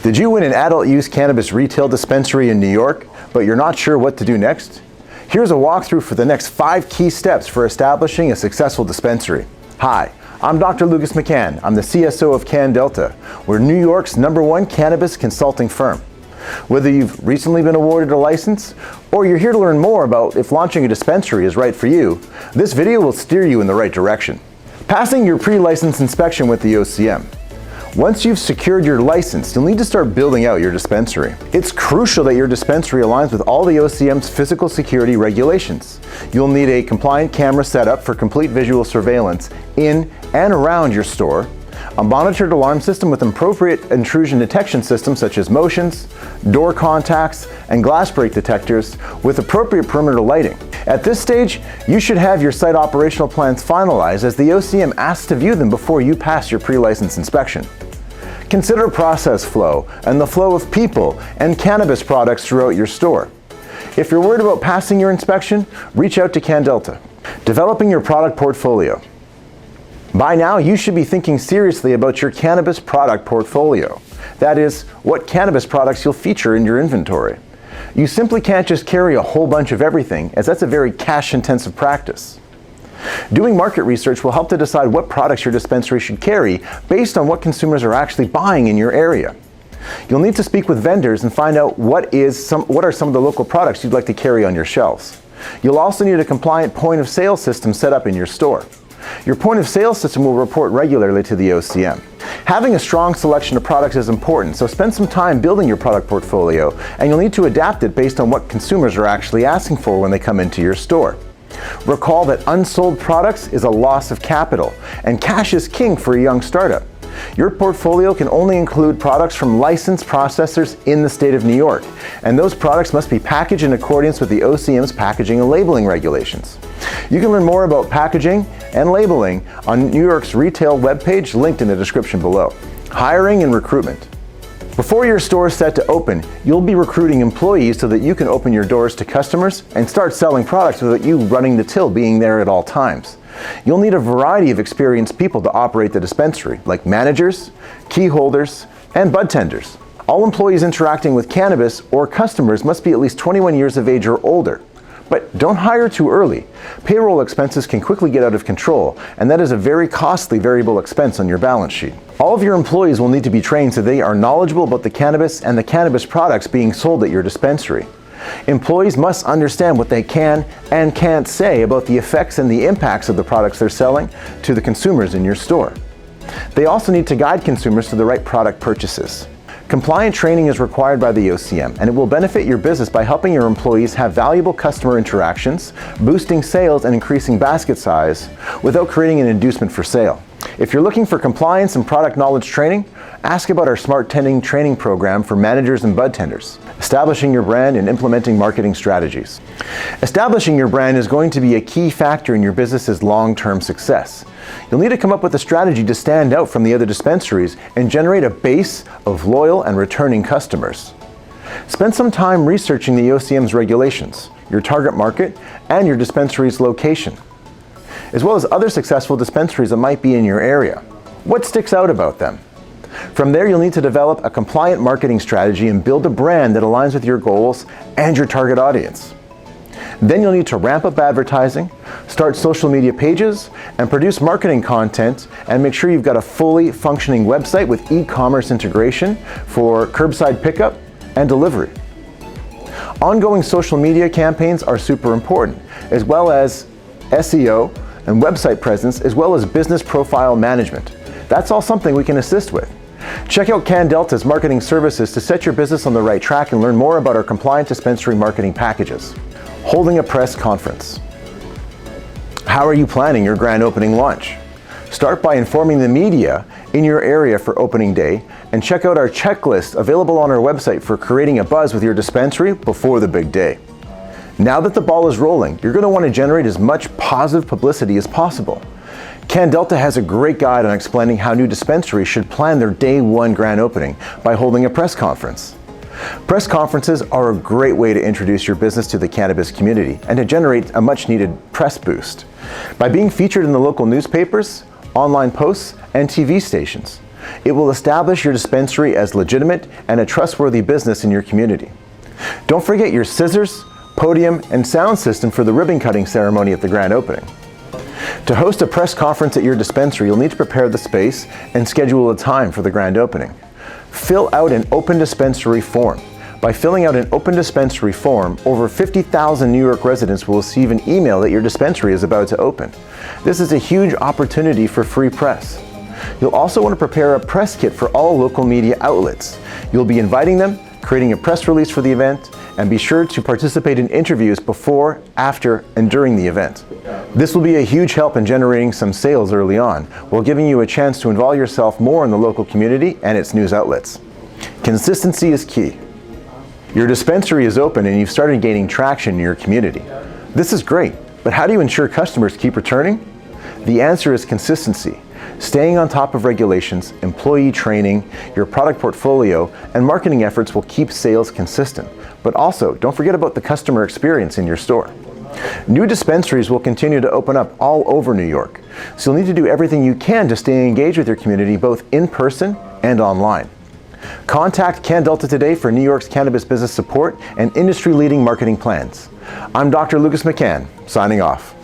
Did you win an adult use cannabis retail dispensary in New York, but you're not sure what to do next? Here's a walkthrough for the next 5 key steps for establishing a successful dispensary. Hi, I'm Dr. Lucas McCann. I'm the CSO of CannDelta. We're New York's #1 cannabis consulting firm. Whether you've recently been awarded a license or you're here to learn more about if launching a dispensary is right for you, this video will steer you in the right direction. Passing your pre-license inspection with the OCM. Once you've secured your license, you'll need to start building out your dispensary. It's crucial that your dispensary aligns with all the OCM's physical security regulations. You'll need a compliant camera setup for complete visual surveillance in and around your store, a monitored alarm system with appropriate intrusion detection systems such as motions, door contacts, and glass break detectors with appropriate perimeter lighting. At this stage, you should have your site operational plans finalized as the OCM asks to view them before you pass your pre-license inspection. Consider process flow and the flow of people and cannabis products throughout your store. If you're worried about passing your inspection, reach out to CannDelta. Developing your product portfolio. By now, you should be thinking seriously about your cannabis product portfolio. That is, what cannabis products you'll feature in your inventory. You simply can't just carry a whole bunch of everything, as that's a very cash-intensive practice. Doing market research will help to decide what products your dispensary should carry based on what consumers are actually buying in your area. You'll need to speak with vendors and find out what are some of the local products you'd like to carry on your shelves. You'll also need a compliant point of sale system set up in your store. Your point of sale system will report regularly to the OCM. Having a strong selection of products is important, so spend some time building your product portfolio, and you'll need to adapt it based on what consumers are actually asking for when they come into your store. Recall that unsold products is a loss of capital, and cash is king for a young startup. Your portfolio can only include products from licensed processors in the state of New York, and those products must be packaged in accordance with the OCM's packaging and labeling regulations. You can learn more about packaging and labeling on New York's retail webpage linked in the description below. Hiring and recruitment. Before your store is set to open, you'll be recruiting employees so that you can open your doors to customers and start selling products without you running the till being there at all times. You'll need a variety of experienced people to operate the dispensary, like managers, key holders, and bud tenders. All employees interacting with cannabis or customers must be at least 21 years of age or older. But don't hire too early. Payroll expenses can quickly get out of control, and that is a very costly variable expense on your balance sheet. All of your employees will need to be trained so they are knowledgeable about the cannabis and the cannabis products being sold at your dispensary. Employees must understand what they can and can't say about the effects and the impacts of the products they're selling to the consumers in your store. They also need to guide consumers to the right product purchases. Compliant training is required by the OCM, and it will benefit your business by helping your employees have valuable customer interactions, boosting sales and increasing basket size without creating an inducement for sale. If you're looking for compliance and product knowledge training, ask about our Smart Tending training program for managers and bud tenders. Establishing your brand and implementing marketing strategies. Establishing your brand is going to be a key factor in your business's long-term success. You'll need to come up with a strategy to stand out from the other dispensaries and generate a base of loyal and returning customers. Spend some time researching the OCM's regulations, your target market, and your dispensary's location, as well as other successful dispensaries that might be in your area. What sticks out about them? From there, you'll need to develop a compliant marketing strategy and build a brand that aligns with your goals and your target audience. Then you'll need to ramp up advertising, start social media pages, and produce marketing content, and make sure you've got a fully functioning website with e-commerce integration for curbside pickup and delivery. Ongoing social media campaigns are super important, as well as SEO and website presence, as well as business profile management. That's all something we can assist with. Check out CannDelta's marketing services to set your business on the right track and learn more about our compliant dispensary marketing packages. Holding a press conference. How are you planning your grand opening launch? Start by informing the media in your area for opening day, and check out our checklist available on our website for creating a buzz with your dispensary before the big day. Now that the ball is rolling, you're going to want to generate as much positive publicity as possible. CannDelta has a great guide on explaining how new dispensaries should plan their day one grand opening by holding a press conference. Press conferences are a great way to introduce your business to the cannabis community and to generate a much needed press boost. By being featured in the local newspapers, online posts, and TV stations, It will establish your dispensary as legitimate and a trustworthy business in your community. Don't forget your scissors, podium, and sound system for the ribbon cutting ceremony at the grand opening. To host a press conference at your dispensary, you'll need to prepare the space and schedule a time for the grand opening. Fill out an open dispensary form. By filling out an open dispensary form, over 50,000 New York residents will receive an email that your dispensary is about to open. This is a huge opportunity for free press. You'll also want to prepare a press kit for all local media outlets. You'll be inviting them, creating a press release for the event, and be sure to participate in interviews before, after, and during the event. This will be a huge help in generating some sales early on, while giving you a chance to involve yourself more in the local community and its news outlets. Consistency is key. Your dispensary is open and you've started gaining traction in your community. This is great, but how do you ensure customers keep returning? The answer is consistency. Staying on top of regulations, employee training, your product portfolio, and marketing efforts will keep sales consistent. But also, don't forget about the customer experience in your store. New dispensaries will continue to open up all over New York, so you'll need to do everything you can to stay engaged with your community both in person and online. Contact CannDelta today for New York's cannabis business support and industry-leading marketing plans. I'm Dr. Lucas McCann, signing off.